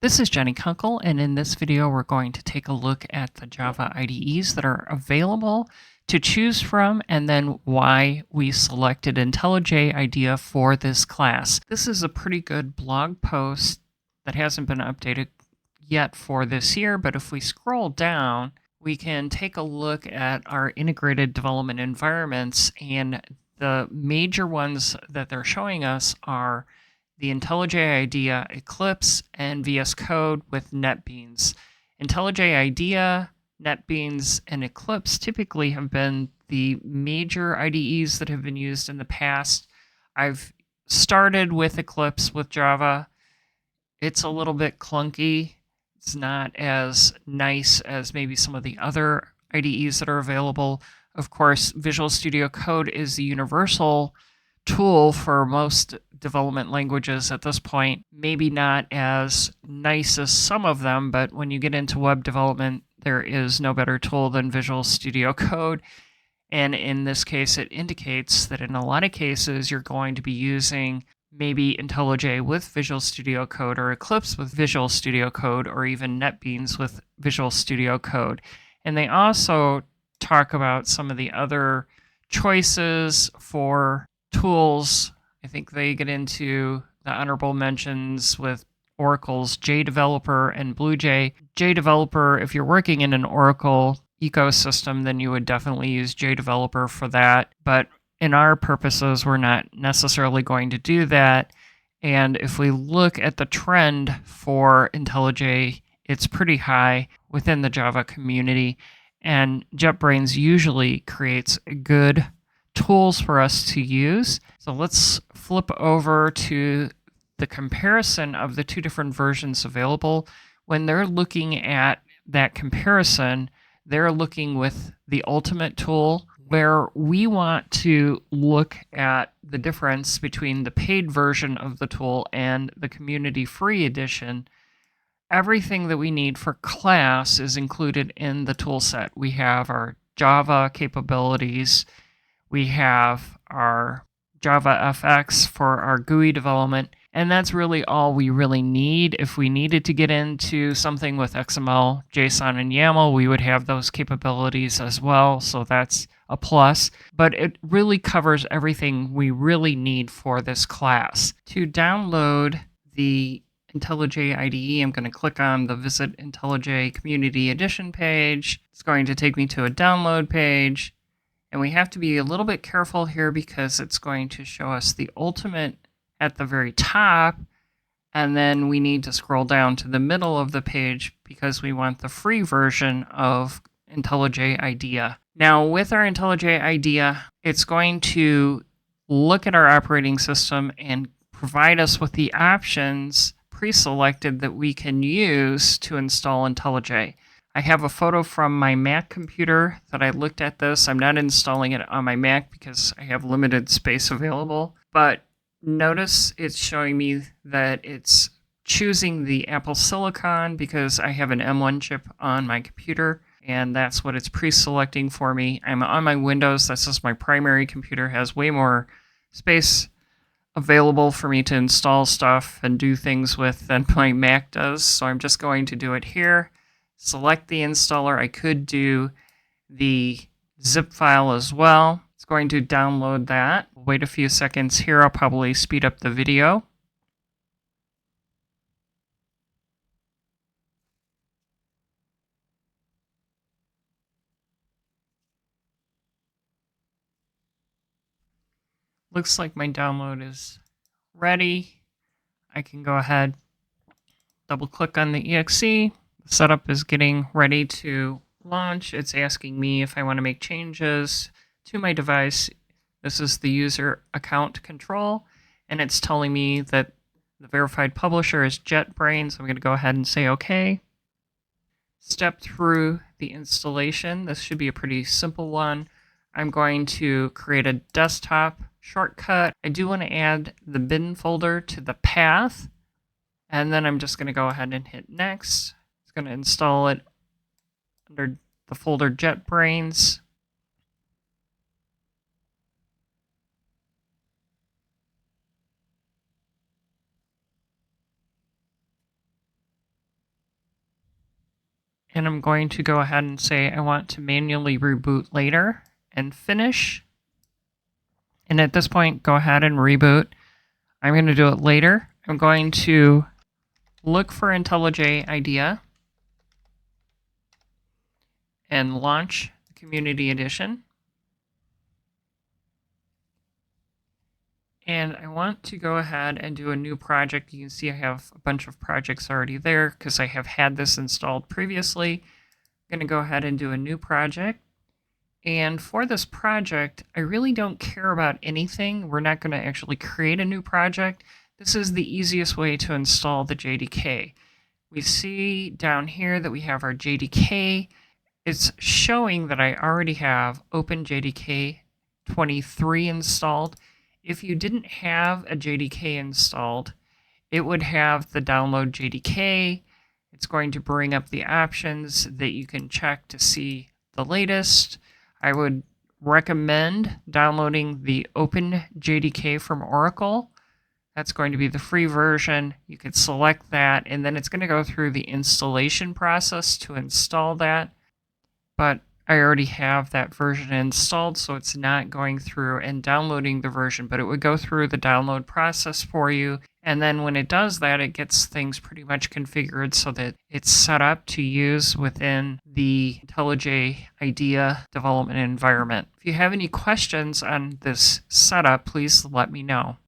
This is Jenny Kunkel, and in this video we're going to take a look at the Java IDEs that are available to choose from and then why we selected IntelliJ IDEA for this class. This is a pretty good blog post that hasn't been updated yet for this year, but if we scroll down, we can take a look at our integrated development environments, and the major ones that they're showing us are the IntelliJ IDEA, Eclipse, and VS Code with NetBeans. IntelliJ IDEA, NetBeans, and Eclipse typically have been the major IDEs that have been used in the past. I've started with Eclipse with Java. It's a little bit clunky. It's not as nice as maybe some of the other IDEs that are available. Of course, Visual Studio Code is the universal tool for most development languages at this point. Maybe not as nice as some of them, but when you get into web development, there is no better tool than Visual Studio Code. And in this case, it indicates that in a lot of cases, you're going to be using maybe IntelliJ with Visual Studio Code, or Eclipse with Visual Studio Code, or even NetBeans with Visual Studio Code. And they also talk about some of the other choices for tools. I think they get into the honorable mentions with Oracle's JDeveloper and BlueJ. JDeveloper, if you're working in an Oracle ecosystem, then you would definitely use JDeveloper for that. But in our purposes, we're not necessarily going to do that. And if we look at the trend for IntelliJ, it's pretty high within the Java community. And JetBrains usually creates good tools for us to use. So let's flip over to the comparison of the two different versions available. When they're looking at that comparison, they're looking with the Ultimate tool, where we want to look at the difference between the paid version of the tool and the community free edition. Everything that we need for class is included in the tool set. We have our Java capabilities. We have our Java FX for our GUI development, and that's really all we really need. If we needed to get into something with XML, JSON, and YAML, we would have those capabilities as well, so that's a plus. But it really covers everything we really need for this class. To download the IntelliJ IDE, I'm going to click on the Visit IntelliJ Community Edition page. It's going to take me to a download page. And we have to be a little bit careful here because it's going to show us the Ultimate at the very top, and then we need to scroll down to the middle of the page because we want the free version of IntelliJ IDEA. Now, with our IntelliJ IDEA, it's going to look at our operating system and provide us with the options pre-selected that we can use to install IntelliJ. I have a photo from my Mac computer that I looked at this. I'm not installing it on my Mac because I have limited space available. But notice it's showing me that it's choosing the Apple Silicon because I have an M1 chip on my computer, and that's what it's pre-selecting for me. I'm on my Windows. That's just my primary computer. Has way more space available for me to install stuff and do things with than my Mac does. So I'm just going to do it here. Select the installer. I could do the zip file as well. It's going to download that. Wait a few seconds here. I'll probably speed up the video. Looks like my download is ready. I can go ahead, double click on the exe. Setup is getting ready to launch. It's asking me if I want to make changes to my device. This is the user account control, and it's telling me that the verified publisher is JetBrain, so I'm going to go ahead and say OK. Step through the installation. This should be a pretty simple one. I'm going to create a desktop shortcut. I do want to add the bin folder to the path, and then I'm just going to go ahead and hit next. Going to install it under the folder JetBrains. And I'm going to go ahead and say I want to manually reboot later and finish. And at this point, go ahead and reboot. I'm going to do it later. I'm going to look for IntelliJ IDEA and launch the Community Edition. And I want to go ahead and do a new project. You can see I have a bunch of projects already there because I have had this installed previously. I'm going to go ahead and do a new project. And for this project, I really don't care about anything. We're not going to actually create a new project. This is the easiest way to install the JDK. We see down here that we have our JDK. It's showing that I already have OpenJDK 23 installed. If you didn't have a JDK installed, it would have the download JDK. It's going to bring up the options that you can check to see the latest. I would recommend downloading the OpenJDK from Oracle. That's going to be the free version. You could select that, and then it's going to go through the installation process to install that. But I already have that version installed, so it's not going through and downloading the version, but it would go through the download process for you. And then when it does that, it gets things pretty much configured so that it's set up to use within the IntelliJ IDEA development environment. If you have any questions on this setup, please let me know.